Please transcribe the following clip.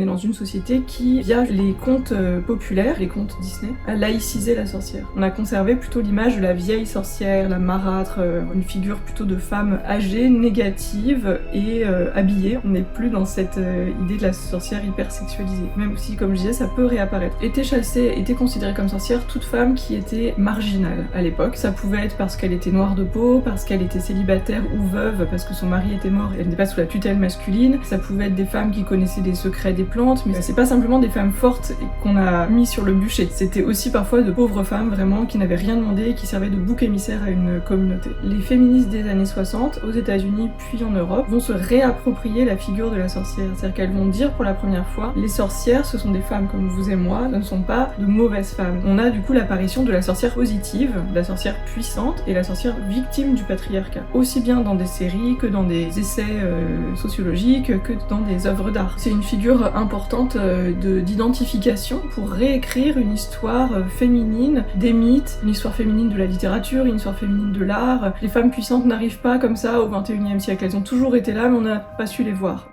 est dans une société qui, via les contes populaires, les contes Disney, a laïcisé la sorcière. On a conservé plutôt l'image de la vieille sorcière, la marâtre, une figure plutôt de femme âgée, négative et habillée. On n'est plus dans cette idée de la sorcière hyper sexualisée. Même si, comme je disais, ça peut réapparaître. Était chassée, était considérée comme sorcière toute femme qui était marginale à l'époque. Ça pouvait être parce qu'elle était noire de peau, parce qu'elle était célibataire ou veuve, parce que son mari était mort et elle n'était pas sous la tutelle masculine. Ça pouvait être des femmes qui connaissaient des secrets des plantes, mais c'est pas simplement des femmes fortes qu'on a mis sur le bûcher. C'était aussi parfois de pauvres femmes vraiment qui n'avaient rien demandé et qui servaient de bouc émissaire à une communauté. Les féministes des années 60, aux États-Unis puis en Europe, vont se réapproprier la figure de la sorcière. C'est-à-dire qu'elles vont dire pour la première fois, les sorcières, ce sont des femmes comme vous et moi, ce ne sont pas de mauvaises femmes. On a du coup l'apparition de la sorcière positive, de la sorcière puissante et la sorcière victime du patriarcat. Aussi bien dans des séries que dans des essais sociologiques, que dans des œuvres d'art. C'est une figure importante d'identification pour réécrire une histoire féminine, des mythes, une histoire féminine de la littérature, une histoire féminine de l'art. Les femmes puissantes n'arrivent pas comme ça au XXIe siècle, elles ont toujours été là mais on n'a pas su les voir.